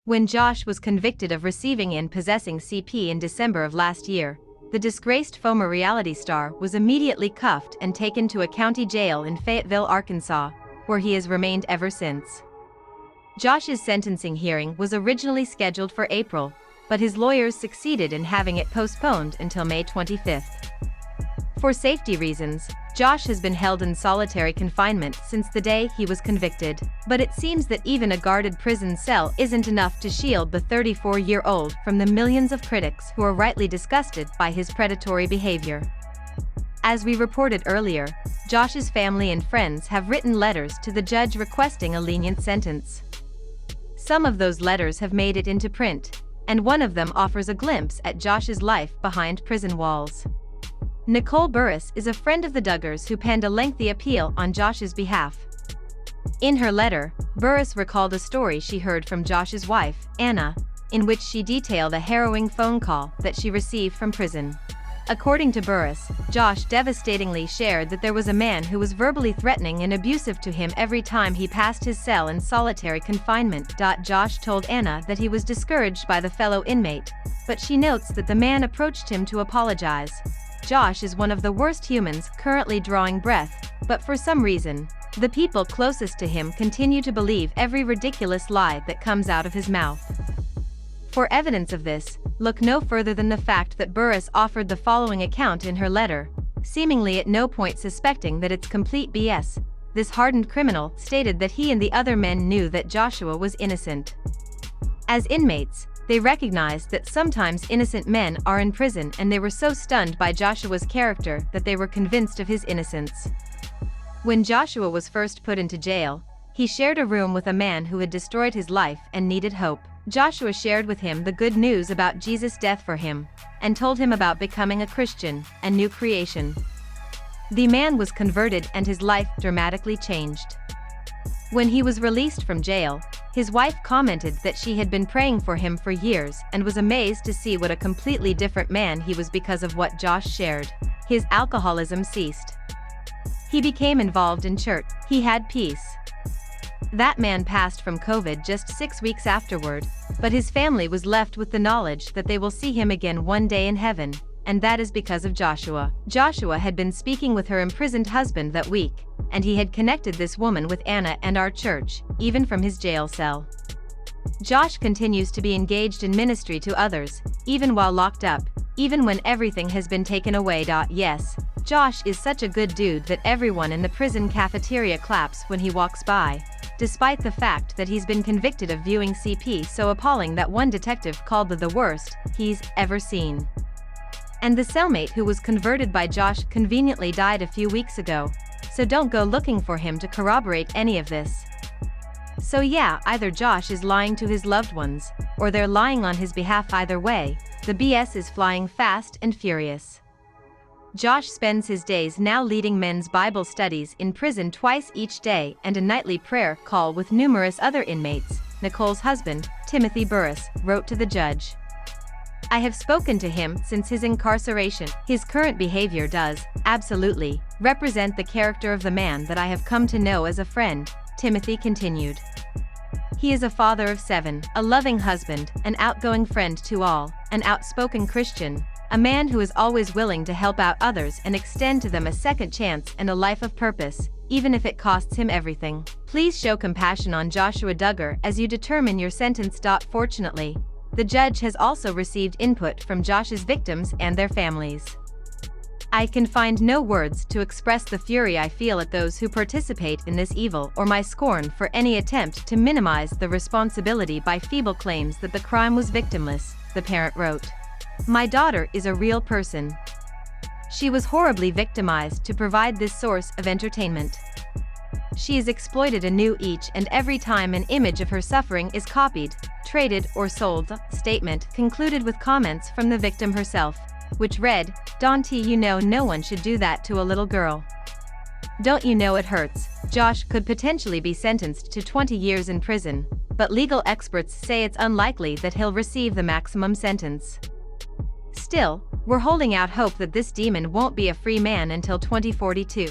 When Josh was convicted of receiving and possessing CP in December of last year, the disgraced former reality star was immediately cuffed and taken to a county jail in Fayetteville, Arkansas, where he has remained ever since. Josh's sentencing hearing was originally scheduled for April, but his lawyers succeeded in having it postponed until May 25th. For safety reasons, Josh has been held in solitary confinement since the day he was convicted, but it seems that even a guarded prison cell isn't enough to shield the 34-year-old from the millions of critics who are rightly disgusted by his predatory behavior. As we reported earlier, Josh's family and friends have written letters to the judge requesting a lenient sentence. Some of those letters have made it into print, and one of them offers a glimpse at Josh's life behind prison walls. Nicole Burris is a friend of the Duggars who penned a lengthy appeal on Josh's behalf. In her letter, Burris recalled a story she heard from Josh's wife, Anna, in which she detailed a harrowing phone call that she received from prison. According to Burris, Josh devastatingly shared that there was a man who was verbally threatening and abusive to him every time he passed his cell in solitary confinement. Josh told Anna that he was discouraged by the fellow inmate, but she notes that the man approached him to apologize. Josh is one of the worst humans currently drawing breath, but for some reason, the people closest to him continue to believe every ridiculous lie that comes out of his mouth. For evidence of this, look no further than the fact that Burris offered the following account in her letter, seemingly at no point suspecting that it's complete BS. This hardened criminal stated that he and the other men knew that Joshua was innocent. As inmates, they recognized that sometimes innocent men are in prison, and they were so stunned by Joshua's character that they were convinced of his innocence. When Joshua was first put into jail, he shared a room with a man who had destroyed his life and needed hope. Joshua shared with him the good news about Jesus' death for him, and told him about becoming a Christian, a new creation. The man was converted and his life dramatically changed. When he was released from jail, his wife commented that she had been praying for him for years and was amazed to see what a completely different man he was because of what Josh shared. His alcoholism ceased. He became involved in church. He had peace. That man passed from COVID just 6 weeks afterward, but his family was left with the knowledge that they will see him again one day in heaven, and that is because of Joshua. Joshua had been speaking with her imprisoned husband that week, and he had connected this woman with Anna and our church, even from his jail cell. Josh continues to be engaged in ministry to others, even while locked up, even when everything has been taken away. Yes, Josh is such a good dude that everyone in the prison cafeteria claps when he walks by, despite the fact that he's been convicted of viewing CP so appalling that one detective called the worst he's ever seen. And the cellmate who was converted by Josh conveniently died a few weeks ago, so don't go looking for him to corroborate any of this. So yeah, either Josh is lying to his loved ones, or they're lying on his behalf. Either way, the BS is flying fast and furious. Josh spends his days now leading men's Bible studies in prison twice each day and a nightly prayer call with numerous other inmates. Nicole's husband, Timothy Burris, wrote to the judge. I have spoken to him since his incarceration. His current behavior does, absolutely, represent the character of the man that I have come to know as a friend, Timothy continued. He is a father of 7, a loving husband, an outgoing friend to all, an outspoken Christian, a man who is always willing to help out others and extend to them a second chance and a life of purpose, even if it costs him everything. Please show compassion on Joshua Duggar as you determine your sentence. Fortunately, the judge has also received input from Josh's victims and their families. I can find no words to express the fury I feel at those who participate in this evil or my scorn for any attempt to minimize the responsibility by feeble claims that the crime was victimless, the parent wrote. My daughter is a real person. She was horribly victimized to provide this source of entertainment. She is exploited anew each and every time an image of her suffering is copied, traded, or sold. Statement concluded with comments from the victim herself, which read, Don't you know no one should do that to a little girl? Don't you know it hurts? Josh could potentially be sentenced to 20 years in prison, but legal experts say it's unlikely that he'll receive the maximum sentence. Still, we're holding out hope that this demon won't be a free man until 2042.